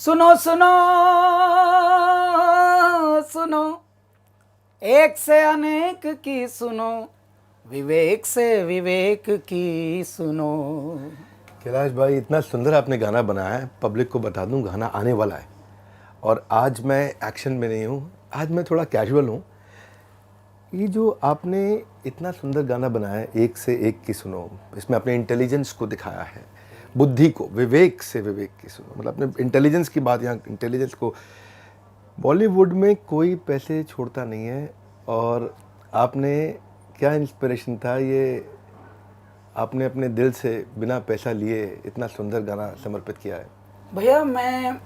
सुनो सुनो सुनो, एक से अनेक की सुनो, विवेक से विवेक की सुनो। कैलाश भाई, इतना सुंदर आपने गाना बनाया है। पब्लिक को बता दूं, गाना आने वाला है और आज मैं एक्शन में नहीं हूँ, आज मैं थोड़ा कैजुअल हूँ। ये जो आपने इतना सुंदर गाना बनाया है, एक से एक की सुनो, इसमें अपने इंटेलिजेंस को दिखाया है, बुद्धि को, विवेक से विवेक की सुनो, मतलब अपने इंटेलिजेंस की बात, यहाँ इंटेलिजेंस को। बॉलीवुड में कोई पैसे छोड़ता नहीं है और आपने क्या इंस्पिरेशन था ये, आपने अपने दिल से बिना पैसा लिए इतना सुंदर गाना समर्पित किया है। भैया मैं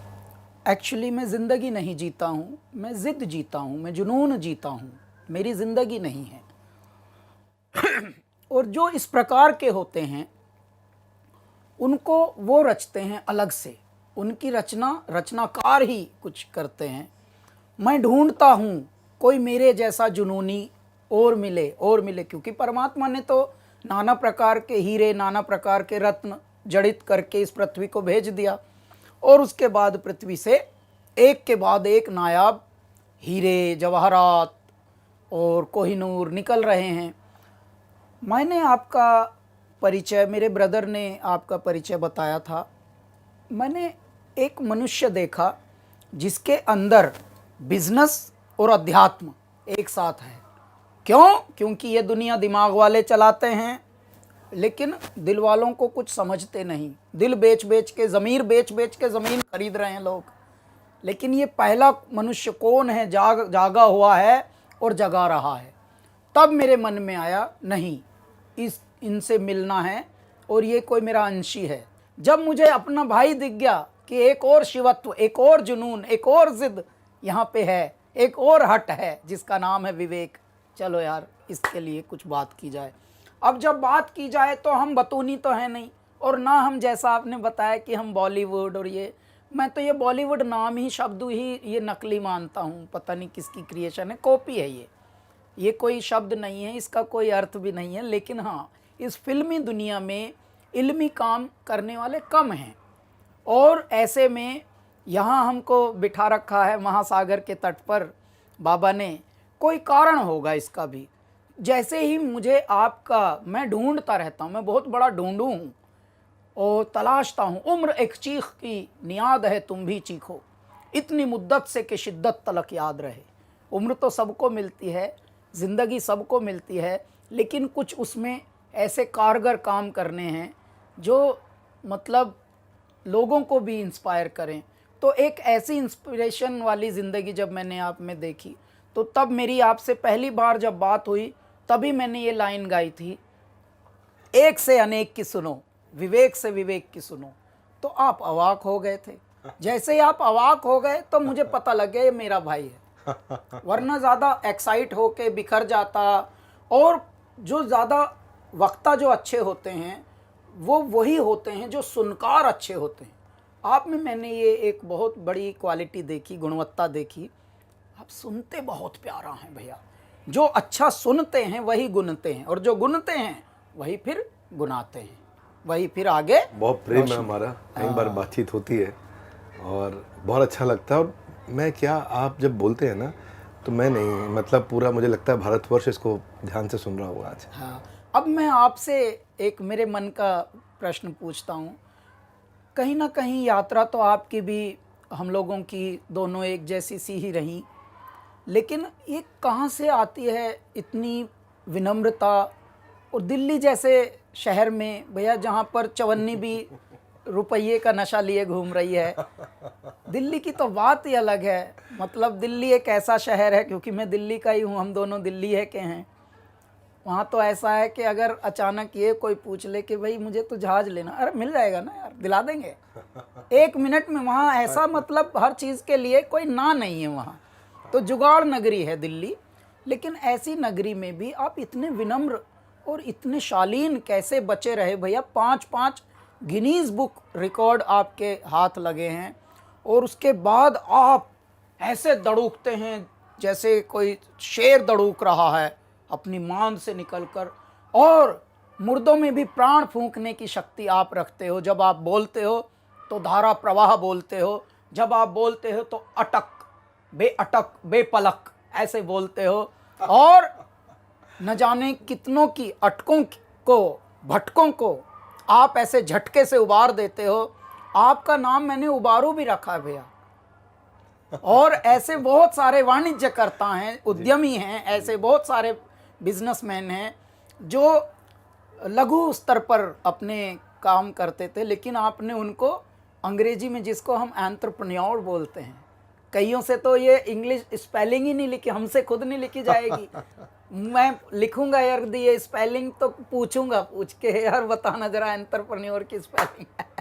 एक्चुअली मैं ज़िंदगी नहीं जीता हूँ, मैं ज़िद जीता हूँ, मैं जुनून जीता हूँ, मेरी ज़िंदगी नहीं है। और जो इस प्रकार के होते हैं उनको वो रचते हैं अलग से, उनकी रचनाकार ही कुछ करते हैं। मैं ढूंढता हूँ कोई मेरे जैसा जुनूनी और मिले, क्योंकि परमात्मा ने तो नाना प्रकार के हीरे, नाना प्रकार के रत्न जड़ित करके इस पृथ्वी को भेज दिया और उसके बाद पृथ्वी से एक के बाद एक नायाब हीरे, जवाहरात और कोहिनूर निकल रहे हैं। मैंने आपका परिचय, मेरे ब्रदर ने आपका परिचय बताया था। मैंने एक मनुष्य देखा जिसके अंदर बिजनेस और अध्यात्म एक साथ है। क्यों? क्योंकि ये दुनिया दिमाग वाले चलाते हैं, लेकिन दिल वालों को कुछ समझते नहीं। दिल बेच बेच के, ज़मीर बेच बेच के ज़मीन खरीद रहे हैं लोग। लेकिन ये पहला मनुष्य कौन है जागा हुआ है और जगा रहा है। तब मेरे मन में आया, नहीं, इनसे मिलना है और ये कोई मेरा अंशी है। जब मुझे अपना भाई दिख गया कि एक और शिवत्व, एक और जुनून, एक और जिद यहाँ पे है, एक और हट है जिसका नाम है विवेक, चलो यार इसके लिए कुछ बात की जाए। अब जब बात की जाए तो हम बतूनी तो है नहीं, और ना हम, जैसा आपने बताया कि हम बॉलीवुड और ये, मैं तो ये बॉलीवुड नाम ही, शब्द ही ये नकली मानता हूँ। पता नहीं किसकी क्रिएशन है, कॉपी है ये कोई शब्द नहीं है, इसका कोई अर्थ भी नहीं है। लेकिन हाँ, इस फिल्मी दुनिया में इल्मी काम करने वाले कम हैं और ऐसे में यहाँ हमको बिठा रखा है महासागर के तट पर बाबा ने। कोई कारण होगा इसका भी। जैसे ही मुझे आपका, मैं ढूंढता रहता हूँ, मैं बहुत बड़ा ढूंढू हूँ और तलाशता हूँ। उम्र एक चीख की नियाद है, तुम भी चीखो, इतनी मुद्दत से कि शिद्दत तलक याद रहे। उम्र तो सबको मिलती है, ज़िंदगी सबको मिलती है, लेकिन कुछ उसमें ऐसे कारगर काम करने हैं जो मतलब लोगों को भी इंस्पायर करें। तो एक ऐसी इंस्पिरेशन वाली ज़िंदगी जब मैंने आप में देखी, तो तब मेरी आपसे पहली बार जब बात हुई, तभी मैंने ये लाइन गाई थी, एक से अनेक की सुनो, विवेक से विवेक की सुनो। तो आप अवाक हो गए थे। जैसे ही आप अवाक हो गए तो मुझे पता लग गया ये मेरा भाई है, वरना ज़्यादा एक्साइट होके बिखर जाता। और जो ज़्यादा वक्ता जो अच्छे होते हैं वो वही होते हैं जो सुनकार अच्छे होते हैं। आप में मैंने ये एक बहुत बड़ी क्वालिटी देखी, गुणवत्ता देखी, आप सुनते बहुत प्यारा हैं भैया। जो अच्छा सुनते हैं वही गुनते हैं, और जो गुनते हैं वही फिर गुनाते हैं, वही फिर आगे। बहुत प्रेम है हमारा, कई बार बातचीत होती है और बहुत अच्छा लगता है। और मैं क्या, आप जब बोलते हैं ना तो मैं नहीं, मतलब पूरा मुझे लगता है भारतवर्ष इसको ध्यान से सुन रहा होगा आज। हाँ, अब मैं आपसे एक मेरे मन का प्रश्न पूछता हूँ। कहीं ना कहीं यात्रा तो आपकी भी, हम लोगों की दोनों एक जैसी सी ही रही, लेकिन ये कहाँ से आती है इतनी विनम्रता? और दिल्ली जैसे शहर में भैया, जहाँ पर चवन्नी भी रुपये का नशा लिए घूम रही है, दिल्ली की तो बात ही अलग है। मतलब दिल्ली एक ऐसा शहर है, क्योंकि मैं दिल्ली का ही हूँ, हम दोनों दिल्ली है के हैं। वहाँ तो ऐसा है कि अगर अचानक ये कोई पूछ ले कि भाई मुझे तो जहाज़ लेना, अरे मिल जाएगा ना यार, दिला देंगे 1 मिनट में। वहाँ ऐसा, मतलब हर चीज़ के लिए कोई ना नहीं है वहाँ। तो जुगाड़ नगरी है दिल्ली। लेकिन ऐसी नगरी में भी आप इतने विनम्र और इतने शालीन कैसे बचे रहे भैया? 5-5 गिनीज बुक रिकॉर्ड आपके हाथ लगे हैं, और उसके बाद आप ऐसे दड़ूकते हैं जैसे कोई शेर दड़ूक रहा है अपनी मांद से निकलकर। और मुर्दों में भी प्राण फूंकने की शक्ति आप रखते हो। जब आप बोलते हो तो धारा प्रवाह बोलते हो, जब आप बोलते हो तो अटक, बेअटक, बेपलक ऐसे बोलते हो, और न जाने कितनों की अटकों को, भटकों को आप ऐसे झटके से उबार देते हो। आपका नाम मैंने उबारू भी रखा है भैया। और ऐसे बहुत सारे वाणिज्यकर्ता हैं, उद्यमी हैं, ऐसे बहुत सारे बिजनेसमैन हैं जो लघु स्तर पर अपने काम करते थे, लेकिन आपने उनको अंग्रेजी में, जिसको हम एंटरप्रेन्योर बोलते हैं, कईयों से तो ये इंग्लिश स्पेलिंग ही नहीं लिखी, हमसे खुद नहीं लिखी जाएगी। मैं लिखूंगा यार, ये स्पेलिंग तो पूछूंगा, पूछ के यार बताना जरा एंटरप्रेन्योर की स्पेलिंग है।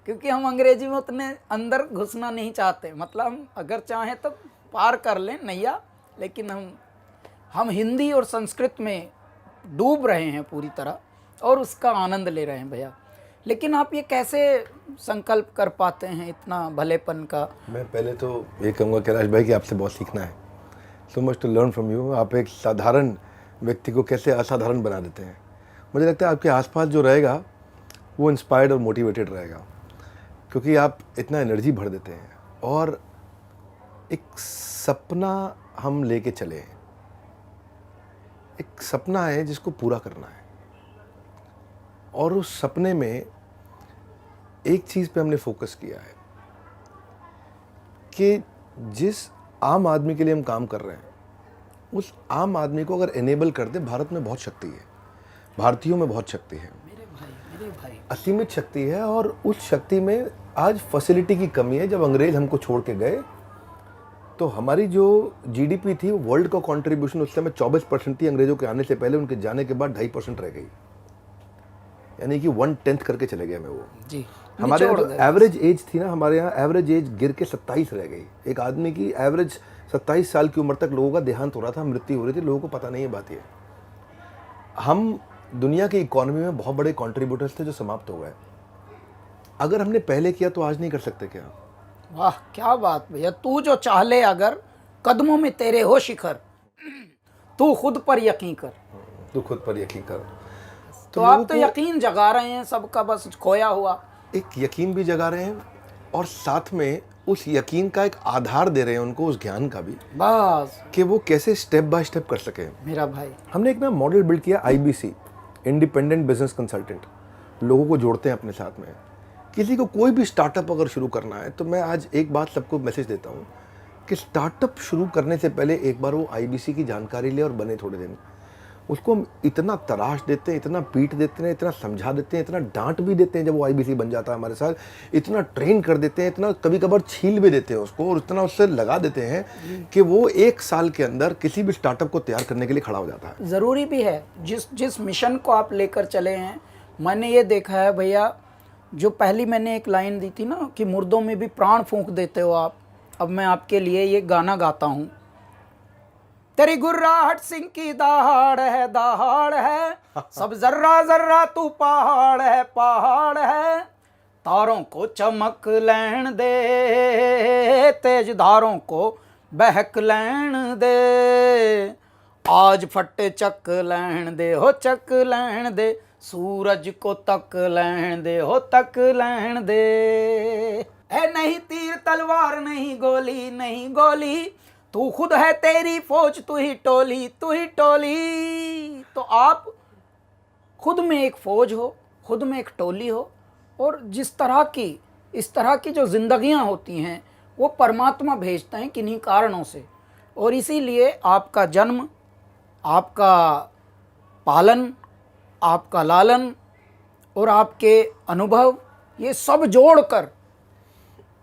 क्योंकि हम अंग्रेजी में उतने अंदर घुसना नहीं चाहते, मतलब हम अगर चाहें तो पार कर लें नैया, लेकिन हम हिंदी और संस्कृत में डूब रहे हैं पूरी तरह और उसका आनंद ले रहे हैं भैया। लेकिन आप ये कैसे संकल्प कर पाते हैं इतना भलेपन का? मैं पहले तो ये कहूँगा कैलाश भाई कि आपसे बहुत सीखना है, so much to learn from you. आप एक साधारण व्यक्ति को कैसे असाधारण बना देते हैं। मुझे लगता है आपके आसपास जो रहेगा वो इंस्पायर्ड और मोटिवेटेड रहेगा, क्योंकि आप इतना एनर्जी भर देते हैं। और एक सपना हम लेके चले हैं, एक सपना है जिसको पूरा करना है, और उस सपने में एक चीज़ पे हमने फोकस किया है कि जिस आम आदमी के लिए हम काम कर रहे हैं, उस आम आदमी को अगर एनेबल कर दे, भारत में बहुत शक्ति है, भारतीयों में बहुत शक्ति है, मेरे भाई असीमित शक्ति है। और उस शक्ति में आज फैसिलिटी की कमी है। जब अंग्रेज हमको छोड़ के गए तो हमारी जो जीडीपी थी, वर्ल्ड का कंट्रीब्यूशन उस समय 24% थी। अंग्रेजों के आने से पहले, उनके जाने के बाद 2.5% रह गई, यानी कि 1/10 करके चले गए हमें वो जी। हमारे यहाँ जो एवरेज एज थी ना, हमारे यहाँ एवरेज एज गिर के 27 रह गई। एक आदमी की एवरेज 27 साल की उम्र तक लोगों का देहांत हो रहा था, मृत्यु हो रही थी, लोगों को पता नहीं है बात ये। हम दुनिया की इकोनॉमी में बहुत बड़े कंट्रीब्यूटर्स थे जो समाप्त हो गए। अगर हमने पहले किया तो आज नहीं कर सकते क्या? वाह क्या बात भैया। तू जो चाह ले अगर, कदमों में तेरे हो शिखर, तू खुद पर यकीन कर। तू खुद पर यकीन कर। तो आप तो यकीन जगा रहे हैं सबका, बस खोया हुआ एक यकीन भी जगा रहे हैं, और साथ में उस यकीन का एक आधार दे रहे हैं उनको, उस ज्ञान का भी, बस कि वो कैसे स्टेप बाय स्टेप कर सके। मेरा भाई, हमने एक ना मॉडल बिल्ड किया, IBC, इंडिपेंडेंट बिजनेस कंसल्टेंट। लोगों को जोड़ते हैं अपने साथ में। किसी को कोई भी स्टार्टअप अगर शुरू करना है, तो मैं आज एक बात सबको मैसेज देता हूँ कि स्टार्टअप शुरू करने से पहले एक बार वो IBC की जानकारी ले और बने थोड़े दिन। उसको हम इतना तराश देते हैं, इतना पीट देते हैं, इतना समझा देते हैं, इतना डांट भी देते हैं जब वो IBC बन जाता है हमारे साथ, इतना ट्रेन कर देते हैं, इतना कभी कभार छील भी देते हैं उसको, और इतना उससे लगा देते हैं कि वो 1 साल के अंदर किसी भी स्टार्टअप को तैयार करने के लिए खड़ा हो जाता है। ज़रूरी भी है। जिस मिशन को आप लेकर चले हैं, मैंने ये देखा है भैया, जो पहली मैंने एक लाइन दी थी ना कि मुर्दों में भी प्राण फूंक देते हो आप, अब मैं आपके लिए ये गाना गाता हूँ। तेरी गुर्राहट सिंह की दहाड़ है, सब जर्रा जर्रा तू पहाड़ है, तारों को चमक लैन दे, तेज धारों को बहक लैन दे, आज फटे चक लैन दे हो, चक लैन दे, सूरज को तक लैन दे हो, तक लैन दे। ए नहीं तीर तलवार नहीं गोली, नहीं गोली, तू खुद है तेरी फौज, तू ही टोली, तू ही टोली। तो आप खुद में एक फौज हो, खुद में एक टोली हो, और जिस तरह की, इस तरह की जो जिंदगियां होती हैं वो परमात्मा भेजते हैं किन्हीं कारणों से। और इसीलिए आपका जन्म, आपका पालन, आपका लालन और आपके अनुभव, ये सब जोड़कर,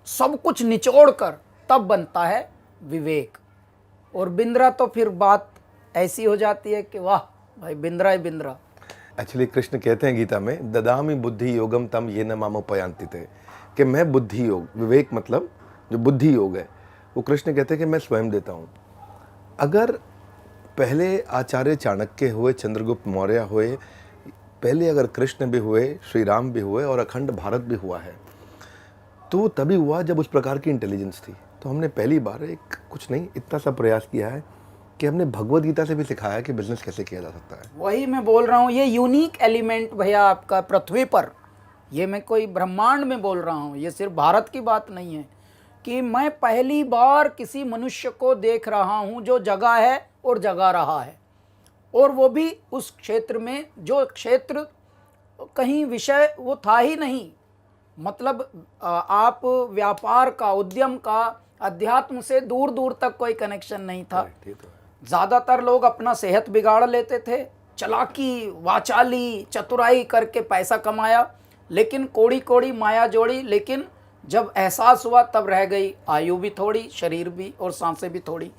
सब कुछ निचोड़कर तब बनता है विवेक। और बिंद्रा तो फिर बात ऐसी हो जाती है कि वाह भाई, बिंद्रा ही बिंद्रा। एक्चुअली कृष्ण कहते हैं गीता में, ददामि बुद्धि योगम तम ये न मामोपयांति थे, कि मैं बुद्धि योग, विवेक मतलब जो बुद्धि योग है, वो कृष्ण कहते हैं कि मैं स्वयं देता हूँ। अगर पहले आचार्य चाणक्य हुए, चंद्रगुप्त मौर्य हुए, पहले अगर कृष्ण भी हुए, श्री राम भी हुए, और अखंड भारत भी हुआ है, तो तभी हुआ जब उस प्रकार की इंटेलिजेंस थी। तो हमने पहली बार एक कुछ नहीं, इतना सा प्रयास किया है कि हमने भगवद गीता से भी सिखाया कि बिजनेस कैसे किया जा सकता है। वही मैं बोल रहा हूँ, ये यूनिक एलिमेंट भैया आपका पृथ्वी पर, ये मैं कोई ब्रह्मांड में बोल रहा हूँ, ये सिर्फ भारत की बात नहीं है, कि मैं पहली बार किसी मनुष्य को देख रहा हूं जो जगा है और जगा रहा है, और वो भी उस क्षेत्र में जो क्षेत्र कहीं विषय वो था ही नहीं। मतलब आप व्यापार का, उद्यम का, अध्यात्म से दूर दूर तक कोई कनेक्शन नहीं था। ज़्यादातर लोग अपना सेहत बिगाड़ लेते थे, चालाकी, वाचाली, चतुराई करके पैसा कमाया, लेकिन कोड़ी कोड़ी माया जोड़ी। लेकिन जब एहसास हुआ तब रह गई आयु भी थोड़ी, शरीर भी, और सांसें भी थोड़ी।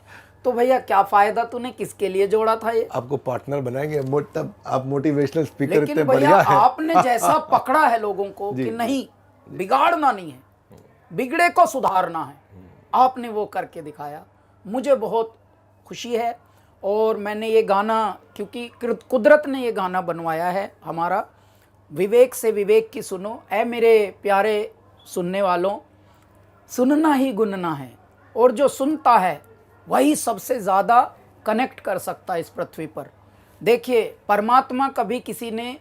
तो भैया क्या फायदा, तूने किसके लिए जोड़ा था ये? आपको पार्टनर बनाएंगे, तब आप मोटिवेशनल स्पीकर लेकिन इतने भैया बढ़िया है। आपने जैसा पकड़ा है लोगों को कि नहीं, बिगाड़ना नहीं है, बिगड़े को सुधारना है, आपने वो करके दिखाया। मुझे बहुत खुशी है। और मैंने ये गाना, क्योंकि कुदरत ने ये गाना बनवाया है हमारा, विवेक से विवेक की सुनो, ऐ मेरे प्यारे सुनने वालों, सुनना ही गुनना है, और जो सुनता है वही सबसे ज़्यादा कनेक्ट कर सकता है इस पृथ्वी पर। देखिए, परमात्मा कभी किसी ने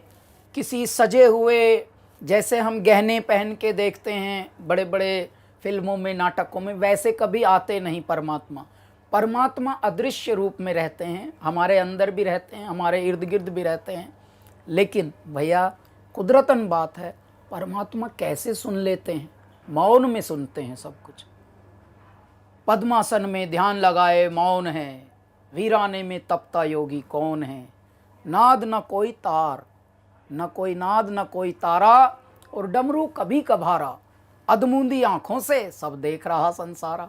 किसी सजे हुए, जैसे हम गहने पहन के देखते हैं बड़े बड़े फिल्मों में, नाटकों में, वैसे कभी आते नहीं परमात्मा। परमात्मा अदृश्य रूप में रहते हैं, हमारे अंदर भी रहते हैं, हमारे इर्द गिर्द भी रहते हैं। लेकिन भैया कुदरतन बात है, परमात्मा कैसे सुन लेते हैं, मौन में सुनते हैं सब कुछ। पद्मासन में ध्यान लगाए मौन है, वीराने में तपता योगी कौन है। नाद न कोई तार, न कोई नाद न कोई तारा, और डमरू कभी कभारा, अधमूंदी आंखों से सब देख रहा संसारा।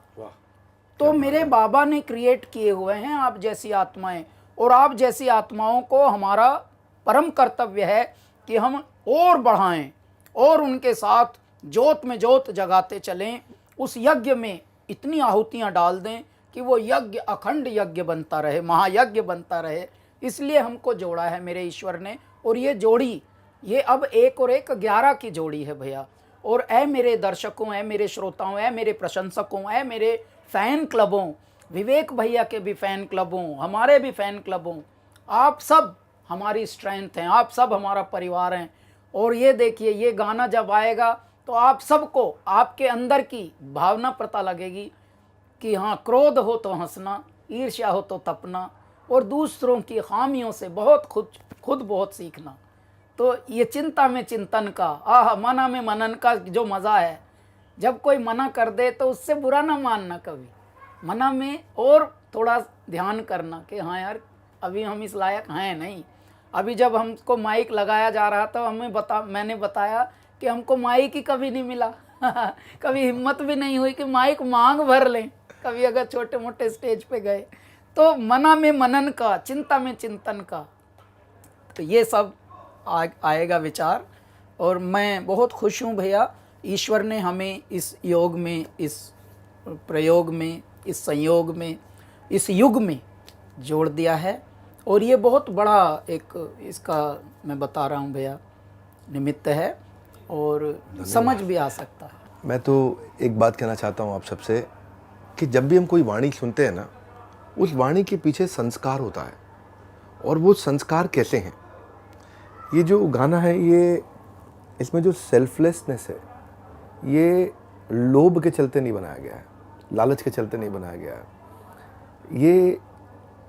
तो मेरे बाबा ने क्रिएट किए हुए हैं आप जैसी आत्माएं, और आप जैसी आत्माओं को हमारा परम कर्तव्य है कि हम और बढ़ाएं और उनके साथ जोत में जोत जगाते चलें। उस यज्ञ में इतनी आहुतियां डाल दें कि वो यज्ञ अखंड यज्ञ बनता रहे, महायज्ञ बनता रहे। इसलिए हमको जोड़ा है मेरे ईश्वर ने। और ये जोड़ी, ये अब 1 और 1 11 की जोड़ी है भैया। और ऐ मेरे दर्शकों, ऐ मेरे श्रोताओं, ऐ मेरे प्रशंसकों, ऐ मेरे फ़ैन क्लबों, विवेक भैया के भी फ़ैन क्लबों, हमारे भी फ़ैन क्लबों, आप सब हमारी स्ट्रेंथ हैं, आप सब हमारा परिवार हैं। और ये देखिए, ये गाना जब आएगा तो आप सबको आपके अंदर की भावना पता लगेगी कि हाँ, क्रोध हो तो हंसना, ईर्ष्या हो तो तपना, और दूसरों की खामियों से बहुत खुद बहुत सीखना। तो ये चिंता में चिंतन का, मना में मनन का जो मज़ा है, जब कोई मना कर दे तो उससे बुरा ना मानना कभी, मना में और थोड़ा ध्यान करना कि हाँ यार, अभी हम इस लायक हैं नहीं। अभी जब हमको माइक लगाया जा रहा था, मैंने बताया कि हमको माइक ही कभी नहीं मिला कभी हिम्मत भी नहीं हुई कि माइक मांग भर लें कभी, अगर छोटे मोटे स्टेज पे गए। तो मना में मनन का, चिंता में चिंतन का, तो ये सब आएगा विचार। और मैं बहुत खुश हूँ भैया, ईश्वर ने हमें इस योग में, इस प्रयोग में, इस संयोग में, इस युग में जोड़ दिया है। और ये बहुत बड़ा एक, इसका मैं बता रहा हूँ भैया, निमित्त है, और समझ भी आ सकता है। मैं तो एक बात कहना चाहता हूँ आप सबसे कि जब भी हम कोई वाणी सुनते हैं ना, उस वाणी के पीछे संस्कार होता है। और वो संस्कार कैसे हैं? ये जो गाना है, ये इसमें जो सेल्फलेसनेस है, ये लोभ के चलते नहीं बनाया गया है, लालच के चलते नहीं बनाया गया है। ये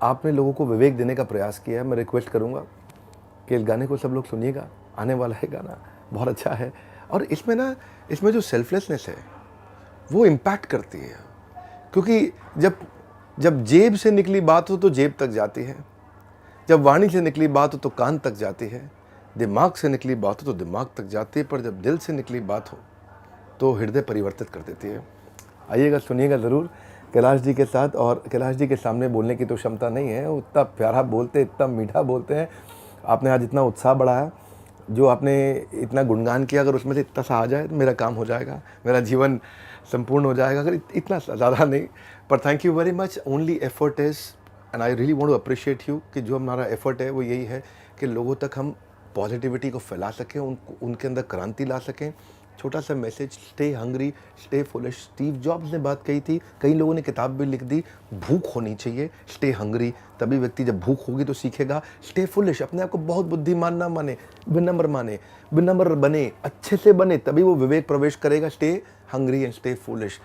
आपने लोगों को विवेक देने का प्रयास किया है। मैं रिक्वेस्ट करूँगा कि इस गाने को सब लोग सुनिएगा, आने वाला है गाना, बहुत अच्छा है। और इसमें जो सेल्फलेसनेस है वो इम्पैक्ट करती है, क्योंकि जब जेब से निकली बात हो तो जेब तक जाती है, जब वाणी से निकली बात हो तो कान तक जाती है, दिमाग से निकली बात हो तो दिमाग तक जाती है, पर जब दिल से निकली बात हो तो हृदय परिवर्तित कर देती है। आइएगा, सुनिएगा ज़रूर कैलाश जी के साथ। और कैलाश जी के सामने बोलने की तो क्षमता नहीं है, वो इतना प्यारा बोलते, इतना मीठा बोलते हैं। आपने आज इतना उत्साह बढ़ाया, जो आपने इतना गुणगान किया, अगर उसमें से इतना सा आ जाए तो मेरा काम हो जाएगा, मेरा जीवन संपूर्ण हो जाएगा। अगर इतना ज़्यादा नहीं, पर thank you very much. Only effort is, and I really want to appreciate you, कि जो हमारा एफर्ट है वो यही है कि लोगों तक हम पॉजिटिविटी को फैला सकें, उनके अंदर क्रांति ला सकें। छोटा सा message, stay hungry, stay foolish. Steve jobs ने बात कही थी, कई लोगों ने किताब भी लिख दी, भूख होनी चाहिए, स्टे हंग्री। तभी व्यक्ति जब भूख होगी तो सीखेगा। स्टे फुलिश, अपने आप को बहुत बुद्धिमान ना माने, विनम्र बने, अच्छे से बने, तभी वो विवेक प्रवेश करेगा। Stay hungry and stay foolish.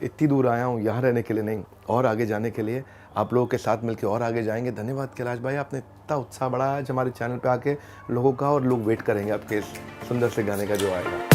इतनी दूर आया हूँ यहाँ रहने के लिए नहीं, और आगे जाने के लिए। आप लोगों के साथ मिलकर और आगे जाएंगे। धन्यवाद कैलाश भाई, आपने इतना उत्साह बढ़ाया आज हमारे चैनल पे आके लोगों का, और लोग वेट करेंगे आपके इस सुंदर से गाने का जो आएगा।